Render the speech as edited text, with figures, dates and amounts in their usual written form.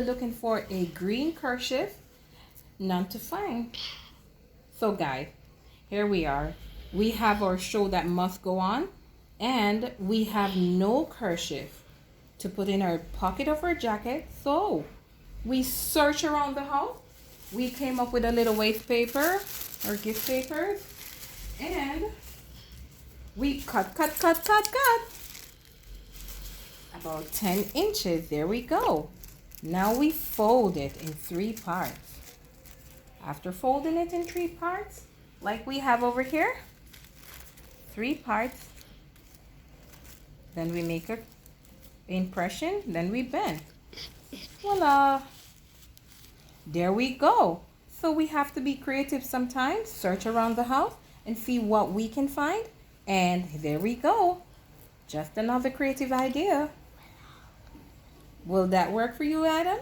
Looking for a green kerchief, none to find. So guys, here we are. We have our show that must go on, and we have no kerchief to put in our pocket of our jacket. So we search around the house. We came up with a little waste paper or gift papers, and we cut about 10 inches. There we go. Now we fold it in 3 parts. After folding it in 3 parts, like we have over here, 3 parts, then we make a impression, then we bend. Voila! There we go. So we have to be creative sometimes, search around the house and see what we can find. And there we go. Just another creative idea. Will that work for you, Adam?